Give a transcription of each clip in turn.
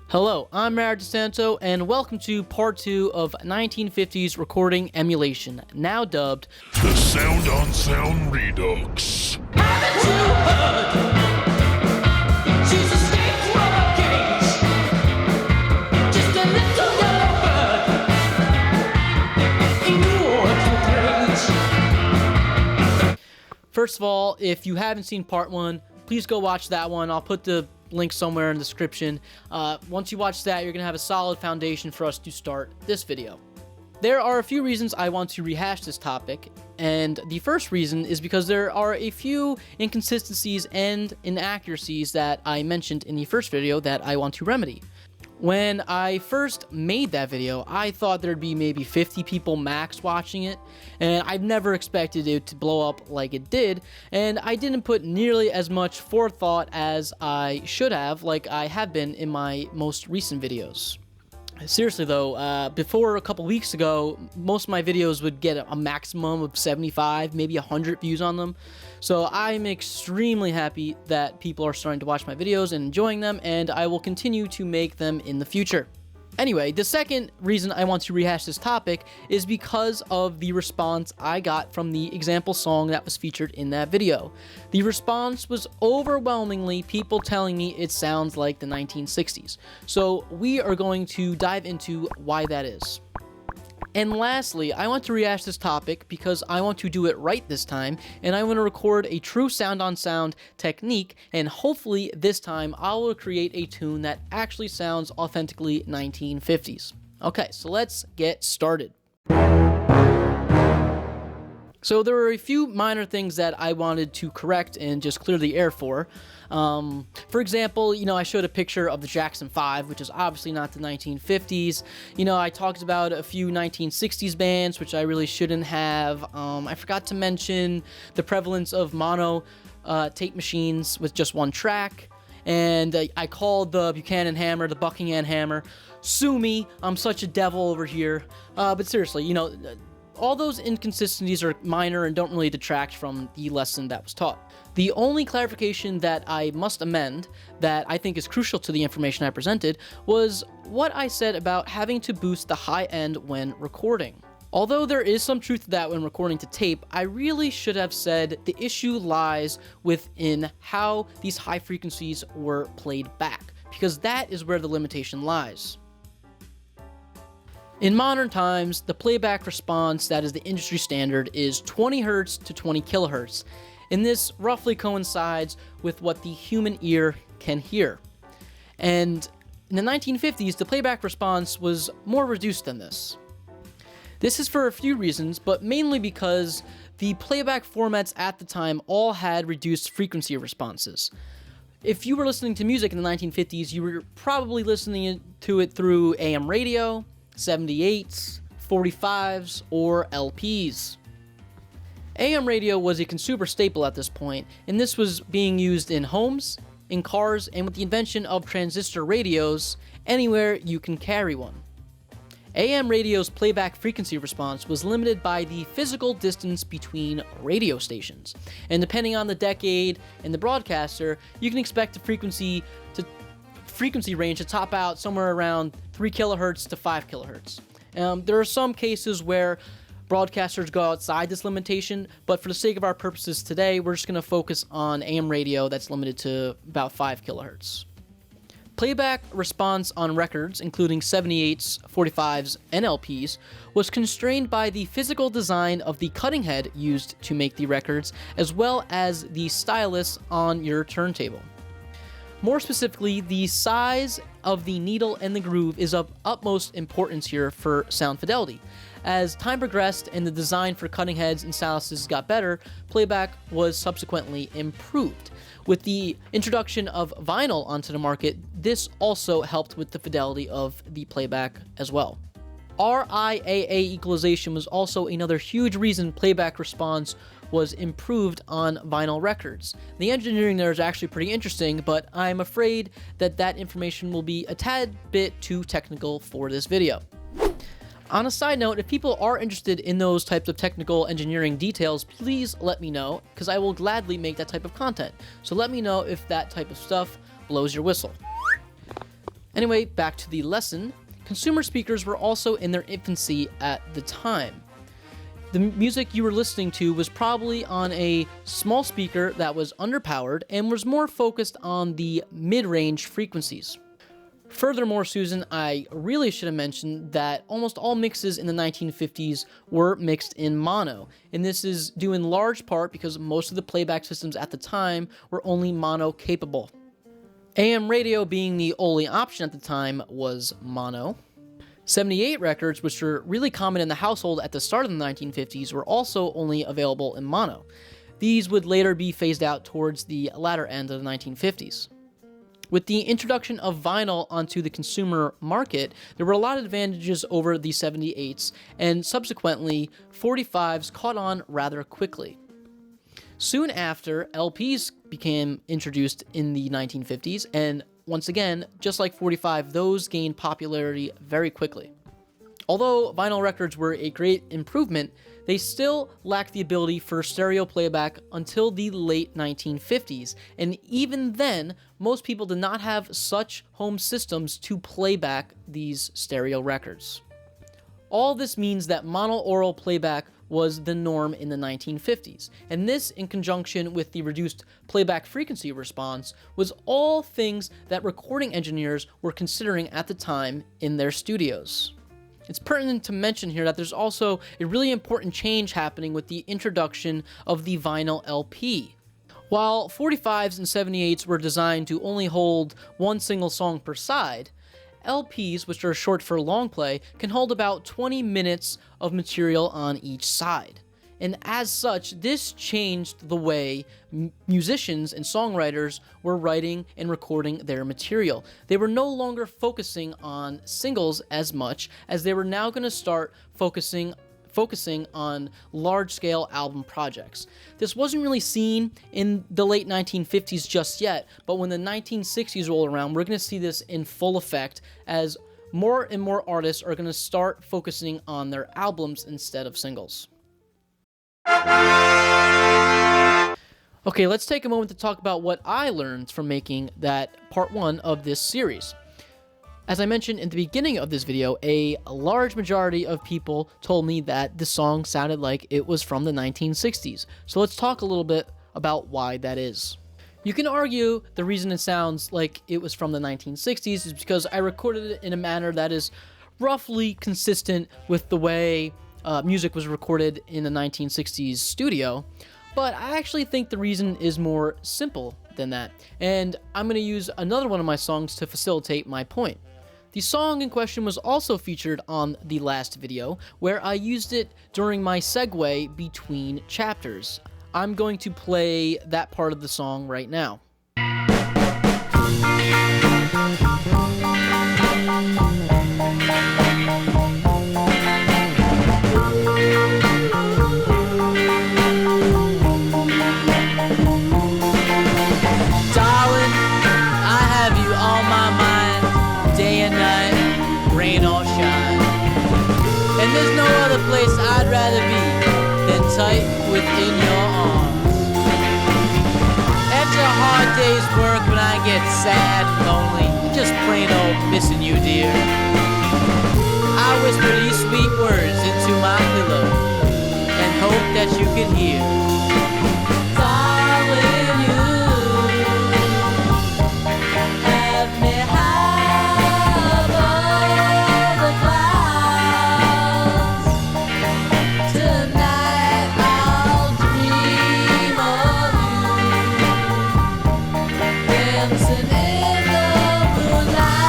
Hello, I'm Mario DeSanto, and welcome to part 2 of 1950s recording emulation, now dubbed The Sound on Sound Redux. Haven't you heard? She's escaped from a cage. Just a little yellow bird in New Orleans with rage. First of all, if you haven't seen part 1, please go watch that one. I'll put the link somewhere in the description. Once you watch that, you're going to have a solid foundation for us to start this video. There are a few reasons I want to rehash this topic, and the first reason is because there are a few inconsistencies and inaccuracies that I mentioned in the first video that I want to remedy. When I first made that video, I thought there'd be maybe 50 people max watching it, and I've never expected it to blow up like it did, and I didn't put nearly as much forethought as I should have, like I have been in my most recent videos. Seriously though, before a couple weeks ago, most of my videos would get a maximum of 75, maybe 100 views on them. So I'm extremely happy that people are starting to watch my videos and enjoying them, and I will continue to make them in the future. Anyway, the second reason I want to rehash this topic is because of the response I got from the example song that was featured in that video. The response was overwhelmingly people telling me it sounds like the 1960s. So we are going to dive into why that is. And lastly, I want to rehash this topic because I want to do it right this time, and I want to record a true sound-on-sound technique, and hopefully this time I will create a tune that actually sounds authentically 1950s. Okay, so let's get started. So there were a few minor things that I wanted to correct and just clear the air for. For example, I showed a picture of the Jackson 5, which is obviously not the 1950s. I talked about a few 1960s bands, which I really shouldn't have. I forgot to mention the prevalence of mono tape machines with just one track. And I called the Buchanan hammer the Buckingham hammer. Sue me, I'm such a devil over here. But seriously, all those inconsistencies are minor and don't really detract from the lesson that was taught. The only clarification that I must amend, that I think is crucial to the information I presented, was what I said about having to boost the high end when recording. Although there is some truth to that when recording to tape, I really should have said the issue lies within how these high frequencies were played back, because that is where the limitation lies. In modern times, the playback response that is the industry standard is 20 Hz to 20 kHz, and this roughly coincides with what the human ear can hear. And in the 1950s, the playback response was more reduced than this. This is for a few reasons, but mainly because the playback formats at the time all had reduced frequency responses. If you were listening to music in the 1950s, you were probably listening to it through AM radio, 78s, 45s, or LPs. AM radio was a consumer staple at this point, and this was being used in homes, in cars, and with the invention of transistor radios, anywhere you can carry one. AM radio's playback frequency response was limited by the physical distance between radio stations, and depending on the decade and the broadcaster, you can expect the frequency range to top out somewhere around 3 kHz to 5 kHz. There are some cases where broadcasters go outside this limitation, but for the sake of our purposes today, we're just going to focus on AM radio that's limited to about 5 kHz. Playback response on records, including 78s, 45s, and LPs, was constrained by the physical design of the cutting head used to make the records, as well as the stylus on your turntable. More specifically, the size of the needle and the groove is of utmost importance here for sound fidelity. As time progressed and the design for cutting heads and styluses got better, playback was subsequently improved. With the introduction of vinyl onto the market, this also helped with the fidelity of the playback as well. RIAA equalization was also another huge reason playback response was improved on vinyl records. The engineering there is actually pretty interesting, but I'm afraid that information will be a tad bit too technical for this video. On a side note, if people are interested in those types of technical engineering details, please let me know, because I will gladly make that type of content. So let me know if that type of stuff blows your whistle. Anyway, back to the lesson. Consumer speakers were also in their infancy at the time. The music you were listening to was probably on a small speaker that was underpowered and was more focused on the mid-range frequencies. Furthermore, Susan, I really should have mentioned that almost all mixes in the 1950s were mixed in mono, and this is due in large part because most of the playback systems at the time were only mono capable. AM radio being the only option at the time was mono. 78 records, which were really common in the household at the start of the 1950s, were also only available in mono. These would later be phased out towards the latter end of the 1950s. With the introduction of vinyl onto the consumer market, there were a lot of advantages over the 78s, and subsequently, 45s caught on rather quickly. Soon after, LPs became introduced in the 1950s, and once again, just like 45, those gained popularity very quickly. Although vinyl records were a great improvement, they still lacked the ability for stereo playback until the late 1950s, and even then, most people did not have such home systems to play back these stereo records. All this means that mono-aural playback was the norm in the 1950s, and this, in conjunction with the reduced playback frequency response, was all things that recording engineers were considering at the time in their studios. It's pertinent to mention here that there's also a really important change happening with the introduction of the vinyl LP. While 45s and 78s were designed to only hold one single song per side, LPs, which are short for long play, can hold about 20 minutes of material on each side. And as such, this changed the way musicians and songwriters were writing and recording their material. They were no longer focusing on singles as much as they were now going to start focusing on large-scale album projects. This wasn't really seen in the late 1950s just yet, but when the 1960s roll around, we're going to see this in full effect as more and more artists are going to start focusing on their albums instead of singles. Okay, let's take a moment to talk about what I learned from making that part 1 of this series. As I mentioned in the beginning of this video, a large majority of people told me that the song sounded like it was from the 1960s. So let's talk a little bit about why that is. You can argue the reason it sounds like it was from the 1960s is because I recorded it in a manner that is roughly consistent with the way music was recorded in the 1960s studio, but I actually think the reason is more simple than that, and I'm going to use another one of my songs to facilitate my point. The song in question was also featured on the last video, where I used it during my segue between chapters. I'm going to play that part of the song right now. There's no other place I'd rather be than tight within your arms. After a hard day's work, when I get sad and lonely, just plain old missing you, dear, I whisper these sweet words into my pillow and hope that you can hear. Darling, you have me high above the clouds. Tonight I'll dream of you, dancing in the moonlight.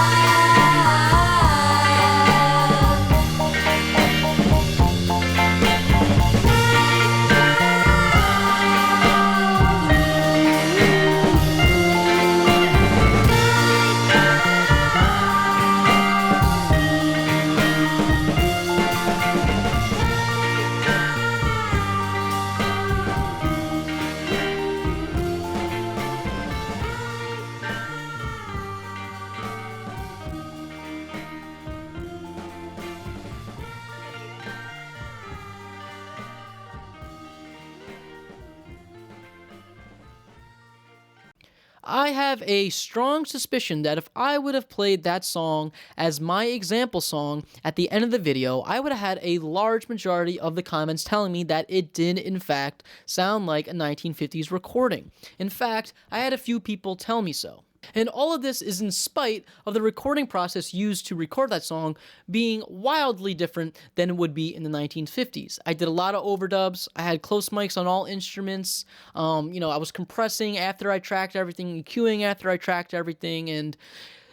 I have a strong suspicion that if I would have played that song as my example song at the end of the video, I would have had a large majority of the comments telling me that it did in fact sound like a 1950s recording. In fact, I had a few people tell me so. And all of this is in spite of the recording process used to record that song being wildly different than it would be in the 1950s. I did a lot of overdubs. I had close mics on all instruments. I was compressing after I tracked everything, EQing after I tracked everything, and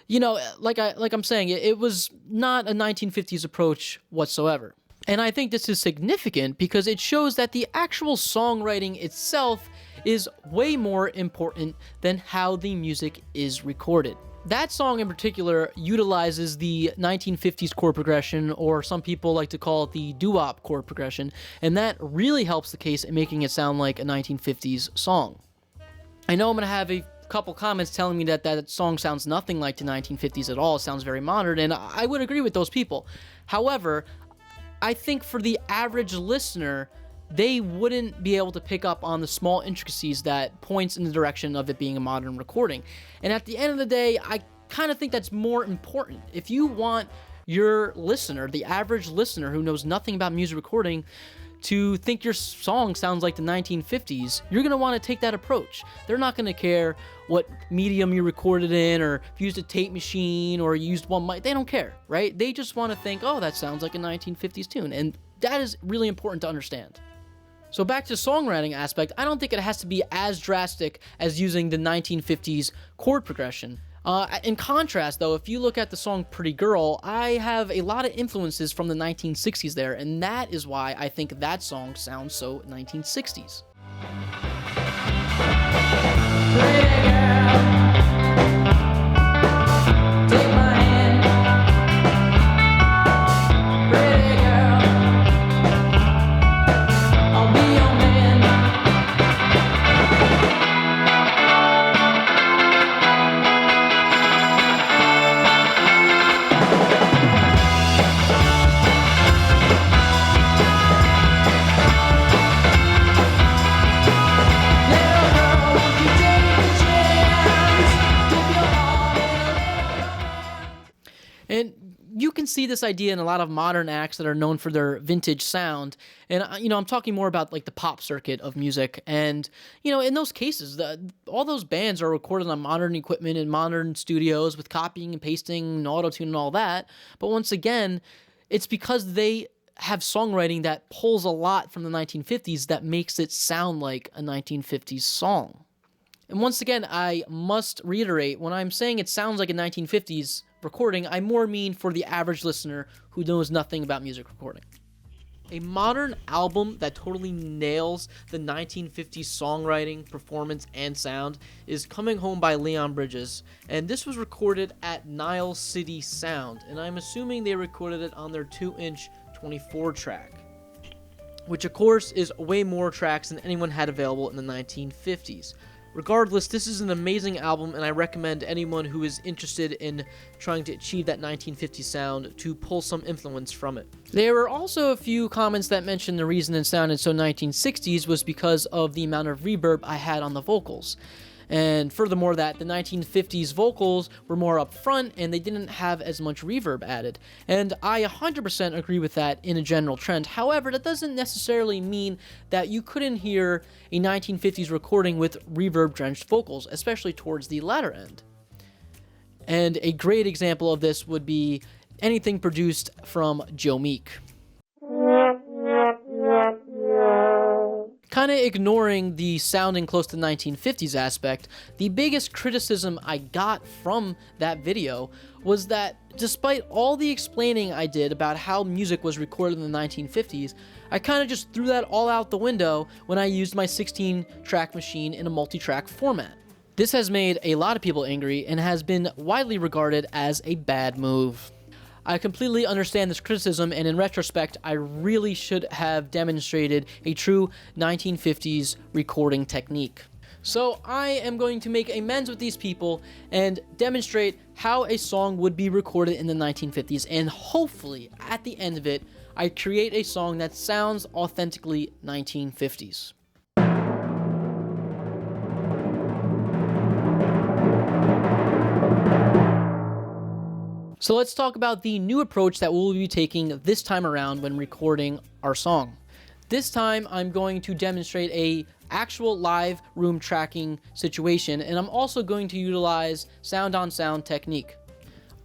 like I'm saying, it was not a 1950s approach whatsoever. And I think this is significant because it shows that the actual songwriting itself is way more important than how the music is recorded. That song in particular utilizes the 1950s chord progression, or some people like to call it the doo-wop chord progression, and that really helps the case in making it sound like a 1950s song. I know I'm going to have a couple comments telling me that that song sounds nothing like the 1950s at all. It sounds very modern, and I would agree with those people. However, I think for the average listener, they wouldn't be able to pick up on the small intricacies that points in the direction of it being a modern recording. And at the end of the day, I kind of think that's more important. If you want your listener, the average listener who knows nothing about music recording, to think your song sounds like the 1950s, you're going to want to take that approach. They're not going to care what medium you recorded in, or if you used a tape machine or you used one mic. They don't care, right? They just want to think, oh, that sounds like a 1950s tune. And that is really important to understand. So back to the songwriting aspect, I don't think it has to be as drastic as using the 1950s chord progression. In contrast, though, if you look at the song Pretty Girl, I have a lot of influences from the 1960s there, and that is why I think that song sounds so 1960s. Pretty girl, take my hand. Pretty girl, I'll be your man. Little girl, won't you take a chance? Dip your heart in a little romance. And you can see this idea in a lot of modern acts that are known for their vintage sound. And, I'm talking more about like the pop circuit of music. And, in those cases, all those bands are recorded on modern equipment in modern studios with copying and pasting and auto-tune and all that. But once again, it's because they have songwriting that pulls a lot from the 1950s that makes it sound like a 1950s song. And once again, I must reiterate, when I'm saying it sounds like a 1950s recording, I more mean for the average listener who knows nothing about music recording. A modern album that totally nails the 1950s songwriting, performance, and sound is Coming Home by Leon Bridges, and this was recorded at Nile City Sound, and I'm assuming they recorded it on their 2-inch 24 track, which of course is way more tracks than anyone had available in the 1950s. Regardless, this is an amazing album, and I recommend anyone who is interested in trying to achieve that 1950s sound to pull some influence from it. There were also a few comments that mentioned the reason it sounded so 1960s was because of the amount of reverb I had on the vocals. And furthermore, that the 1950s vocals were more upfront and they didn't have as much reverb added. And I 100% agree with that in a general trend. However, that doesn't necessarily mean that you couldn't hear a 1950s recording with reverb-drenched vocals, especially towards the latter end. And a great example of this would be anything produced from Joe Meek. Kind of ignoring the sounding close to 1950s aspect, the biggest criticism I got from that video was that despite all the explaining I did about how music was recorded in the 1950s, I kind of just threw that all out the window when I used my 16-track machine in a multi-track format. This has made a lot of people angry and has been widely regarded as a bad move. I completely understand this criticism, and in retrospect, I really should have demonstrated a true 1950s recording technique. So I am going to make amends with these people and demonstrate how a song would be recorded in the 1950s, and hopefully, at the end of it, I create a song that sounds authentically 1950s. So let's talk about the new approach that we'll be taking this time around when recording our song. This time I'm going to demonstrate a actual live room tracking situation, and I'm also going to utilize sound on sound technique.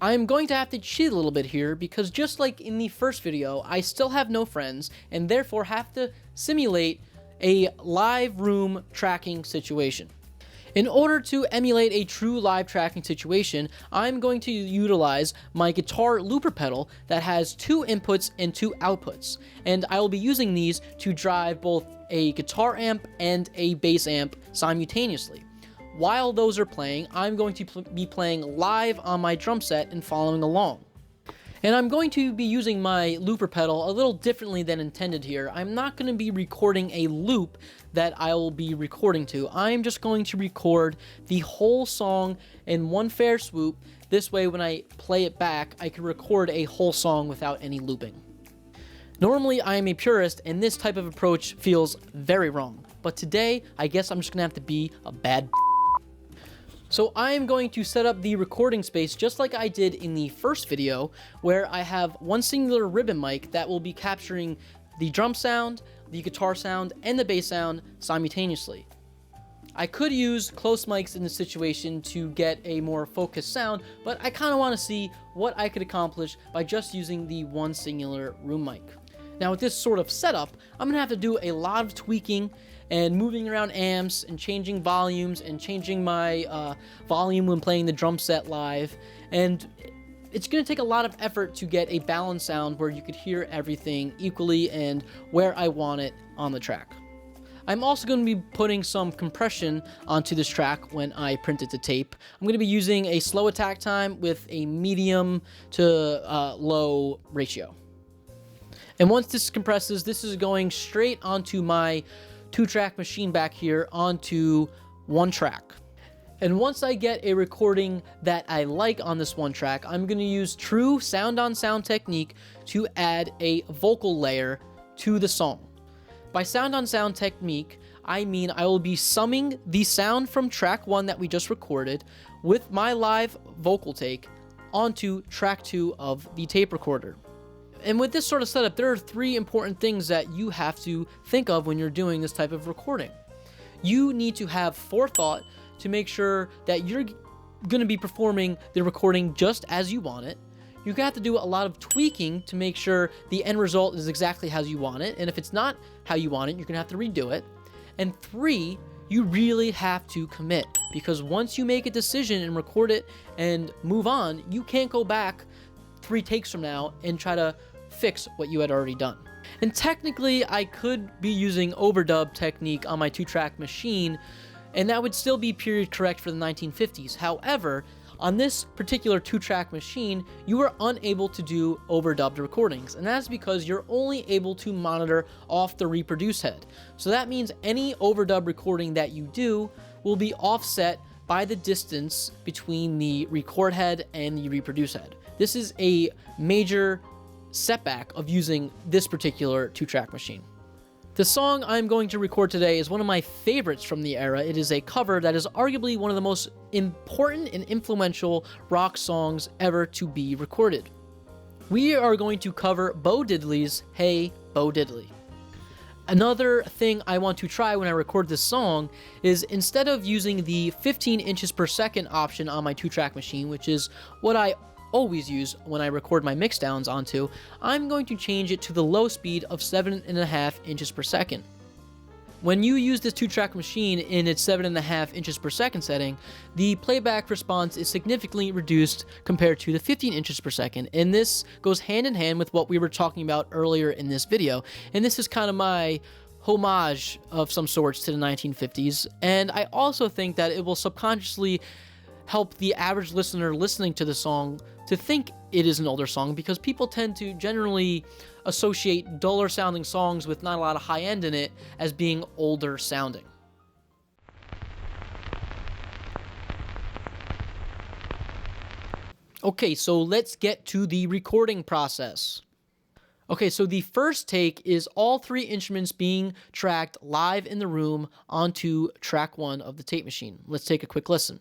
I'm going to have to cheat a little bit here because just like in the first video, I still have no friends and therefore have to simulate a live room tracking situation. In order to emulate a true live tracking situation, I'm going to utilize my guitar looper pedal that has 2 inputs and 2 outputs, and I will be using these to drive both a guitar amp and a bass amp simultaneously. While those are playing, I'm going to be playing live on my drum set and following along. And I'm going to be using my looper pedal a little differently than intended here. I'm not going to be recording a loop that I will be recording to. I'm just going to record the whole song in one fair swoop. This way, when I play it back, I can record a whole song without any looping. Normally, I am a purist, and this type of approach feels very wrong. But today, I guess I'm just going to have to be a bad So I am going to set up the recording space just like I did in the first video, where I have one singular ribbon mic that will be capturing the drum sound, the guitar sound, and the bass sound simultaneously. I could use close mics in this situation to get a more focused sound, but I kind of want to see what I could accomplish by just using the one singular room mic. Now with this sort of setup, I'm going to have to do a lot of tweaking and moving around amps and changing volumes and changing my volume when playing the drum set live. And it's going to take a lot of effort to get a balanced sound where you could hear everything equally and where I want it on the track. I'm also going to be putting some compression onto this track when I print it to tape. I'm going to be using a slow attack time with a medium to low ratio. And once this compresses, this is going straight onto my 2-track machine back here onto one track. And once I get a recording that I like on this one track, I'm going to use true sound on sound technique to add a vocal layer to the song. By sound on sound technique, I mean I will be summing the sound from track 1 that we just recorded with my live vocal take onto track 2 of the tape recorder. And with this sort of setup, there are 3 important things that you have to think of when you're doing this type of recording. You need to have forethought to make sure that you're going to be performing the recording just as you want it. You're going to have to do a lot of tweaking to make sure the end result is exactly how you want it. And if it's not how you want it, you're going to have to redo it. And 3, you really have to commit, because once you make a decision and record it and move on, you can't go back 3 takes from now and try to fix what you had already done. And technically, I could be using overdub technique on my 2-track machine, and that would still be period correct for the 1950s. However, on this particular 2-track machine, you are unable to do overdubbed recordings, and that's because you're only able to monitor off the reproduce head. So that means any overdub recording that you do will be offset by the distance between the record head and the reproduce head. This is a major setback of using this particular 2-track machine. The song I'm going to record today is one of my favorites from the era. It is a cover that is arguably one of the most important and influential rock songs ever to be recorded. We are going to cover Bo Diddley's Hey Bo Diddley. Another thing I want to try when I record this song is, instead of using the 15 inches per second option on my 2-track machine, which is what I always use when I record my mixdowns onto, I'm going to change it to the low speed of 7.5 inches per second. When you use this 2-track machine in its 7.5 inches per second setting, the playback response is significantly reduced compared to the 15 inches per second, and this goes hand in hand with what we were talking about earlier in this video, and this is kind of my homage of some sorts to the 1950s, and I also think that it will subconsciously help the average listener listening to the song to think it is an older song, because people tend to generally associate duller sounding songs with not a lot of high end in it as being older sounding. Okay, so let's get to the recording process. Okay, so the first take is all 3 instruments being tracked live in the room onto track 1 of the tape machine. Let's take a quick listen.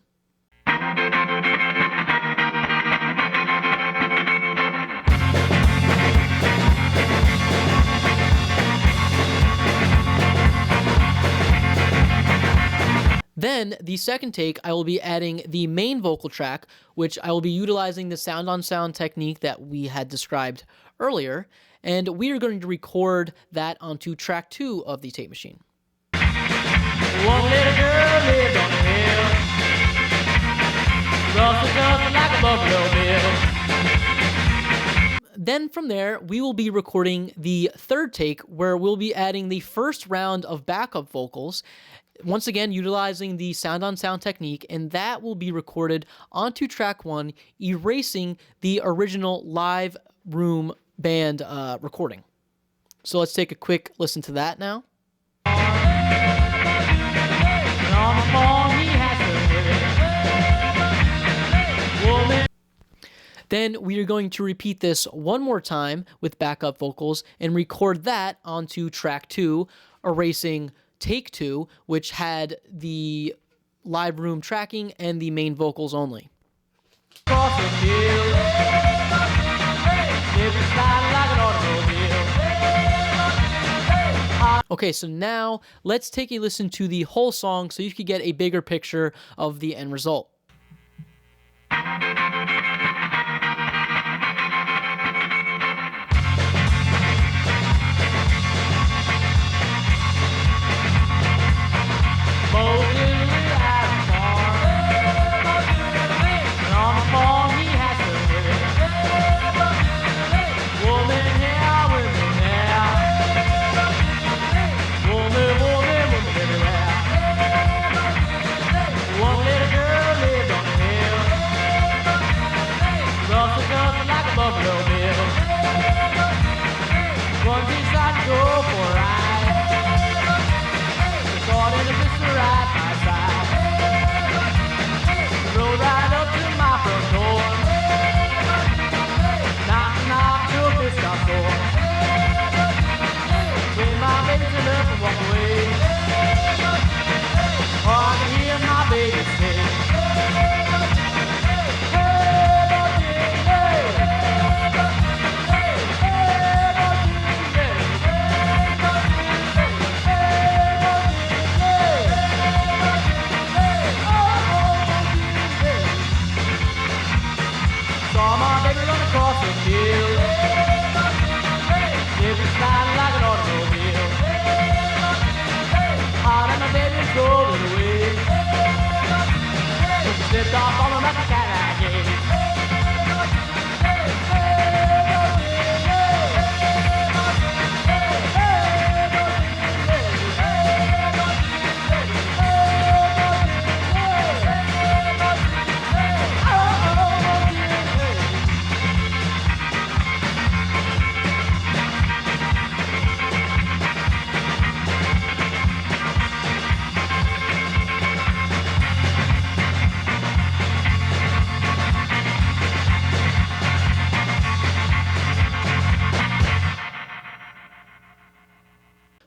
then the second take, I will be adding the main vocal track, which I will be utilizing the sound on sound technique that we had described earlier, and we are going to record that onto track 2 of the tape machine. One little girl lived on the hill, rustled just like a buffalo bill. Then from there, we will be recording the third take, where we'll be adding the first round of backup vocals, once again utilizing the sound on sound technique, and that will be recorded onto track 1, erasing the original live room band recording. So let's take a quick listen to that now. Then we are going to repeat this one more time with backup vocals and record that onto track 2, erasing take 2, which had the live room tracking and the main vocals only. Okay, so now let's take a listen to the whole song so you can get a bigger picture of the end result.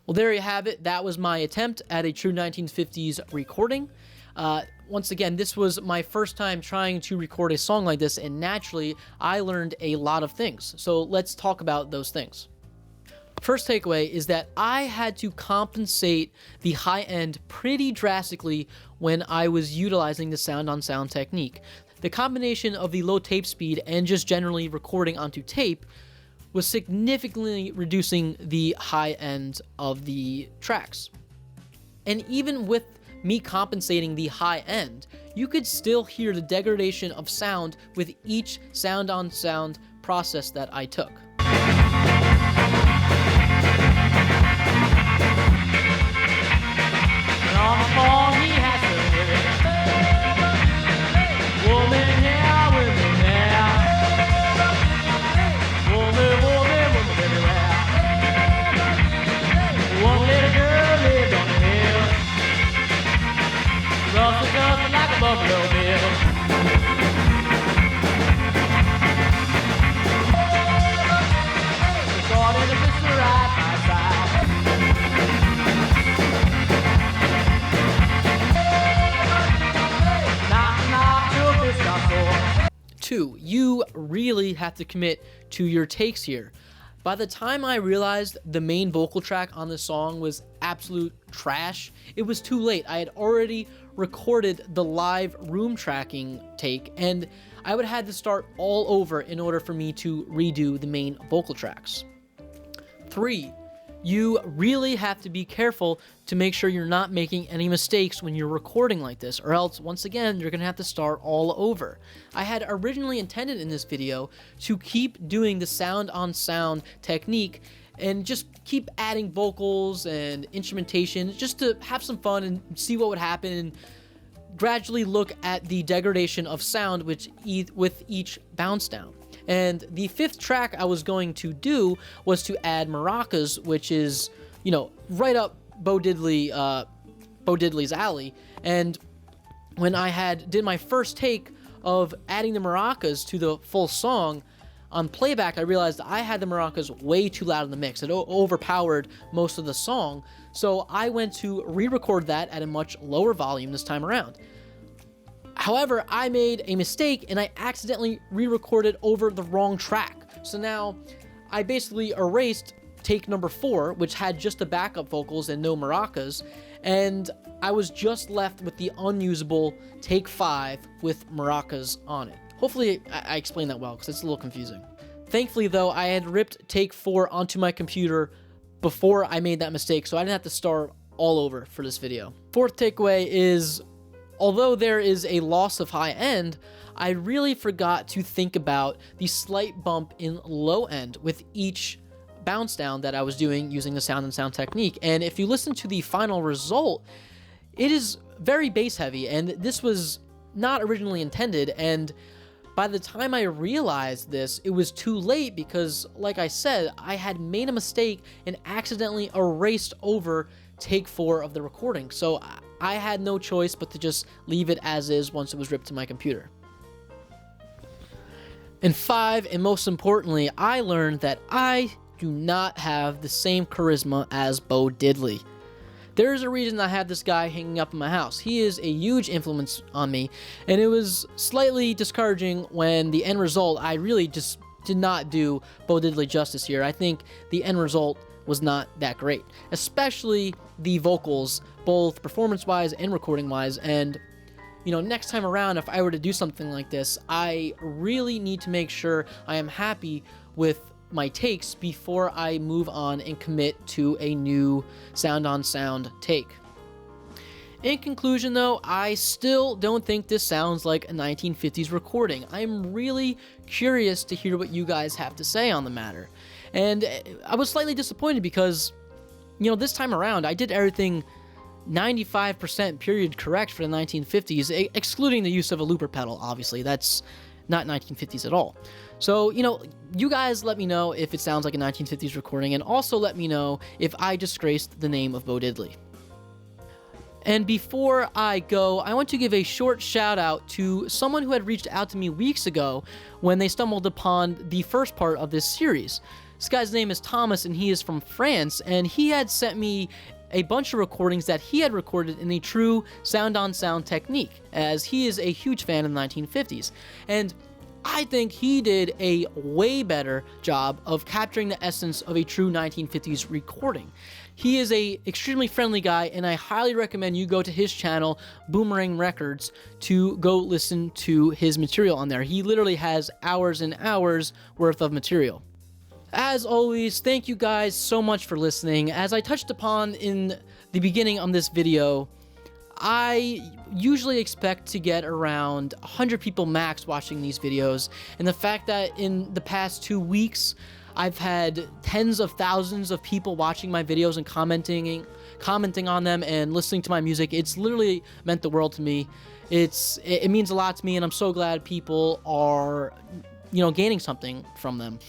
Well, there you have it. That was my attempt at a true 1950s recording. Once again, this was my first time trying to record a song like this, and naturally, I learned a lot of things. So let's talk about those things. First takeaway is that I had to compensate the high end pretty drastically when I was utilizing the sound on sound technique. The combination of the low tape speed and just generally recording onto tape was significantly reducing the high end of the tracks. And even with me compensating the high end, you could still hear the degradation of sound with each sound on sound process that I took. Two, you really have to commit to your takes here. By the time I realized the main vocal track on the song was absolute trash, it was too late. I had already recorded the live room tracking take, and I would have had to start all over in order for me to redo the main vocal tracks. 3. You really have to be careful to make sure you're not making any mistakes when you're recording like this, or else, once again, you're gonna have to start all over. I had originally intended in this video to keep doing the sound on sound technique and just keep adding vocals and instrumentation just to have some fun and see what would happen, and gradually look at the degradation of sound with each bounce down. And the 5th track I was going to do was to add maracas, which is, you know, right up Bo Diddley's alley. And when I did my first take of adding the maracas to the full song, on playback, I realized I had the maracas way too loud in the mix. It overpowered most of the song. So I went to re-record that at a much lower volume this time around. However, I made a mistake and I accidentally re-recorded over the wrong track. So now I basically erased take number 4, which had just the backup vocals and no maracas, and I was just left with the unusable take 5 with maracas on it. Hopefully I explained that well, because it's a little confusing. Thankfully though, I had ripped take 4 onto my computer before I made that mistake, so I didn't have to start all over for this video. 4th takeaway is, although there is a loss of high end, I really forgot to think about the slight bump in low end with each bounce down that I was doing using the sound and sound technique. And if you listen to the final result, it is very bass heavy, and this was not originally intended. And by the time I realized this, it was too late because, like I said, I had made a mistake and accidentally erased over take 4 of the recording. So I had no choice but to just leave it as is once it was ripped to my computer. And 5, and most importantly, I learned that I do not have the same charisma as Bo Diddley. There is a reason I have this guy hanging up in my house. He is a huge influence on me, and it was slightly discouraging when the end result, I really just did not do Bo Diddley justice here. I think the end result was not that great, especially the vocals, both performance-wise and recording-wise. And, you know, next time around, if I were to do something like this, I really need to make sure I am happy with my takes before I move on and commit to a new sound on sound take. In conclusion though, I still don't think this sounds like a 1950s recording. I'm really curious to hear what you guys have to say on the matter. And I was slightly disappointed because, you know, this time around I did everything 95% period correct for the 1950s, excluding the use of a looper pedal, obviously. That's not 1950s at all. So, you know, you guys let me know if it sounds like a 1950s recording, and also let me know if I disgraced the name of Bo Diddley. And before I go, I want to give a short shout out to someone who had reached out to me weeks ago when they stumbled upon the first part of this series. This guy's name is Thomas, and he is from France, and he had sent me a bunch of recordings that he had recorded in a true sound-on-sound technique, as he is a huge fan of the 1950s. And I think he did a way better job of capturing the essence of a true 1950s recording. He is a extremely friendly guy, and I highly recommend you go to his channel, Boomerang Records, to go listen to his material on there. He literally has hours and hours worth of material. As always, thank you guys so much for listening. As I touched upon in the beginning of this video, I usually expect to get around 100 people max watching these videos, and the fact that in the past 2 weeks I've had tens of thousands of people watching my videos and commenting on them and listening to my music, it's literally meant the world to me. It means a lot to me, and I'm so glad people are, you know, gaining something from them.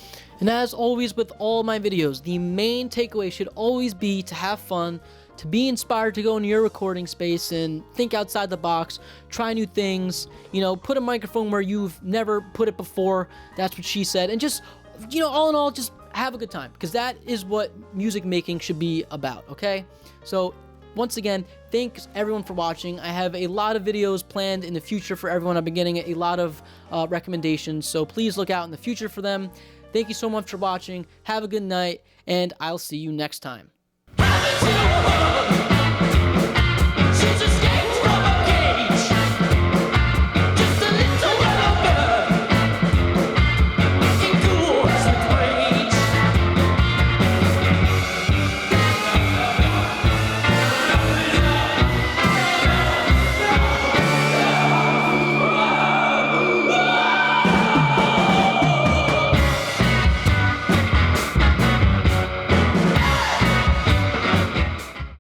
And as always with all my videos, the main takeaway should always be to have fun, to be inspired to go into your recording space and think outside the box, try new things, you know, put a microphone where you've never put it before. That's what she said. And just, you know, all in all, just have a good time, because that is what music making should be about, okay? So once again, thanks everyone for watching. I have a lot of videos planned in the future for everyone. I've been getting a lot of recommendations, so please look out in the future for them. Thank you so much for watching. Have a good night, and I'll see you next time.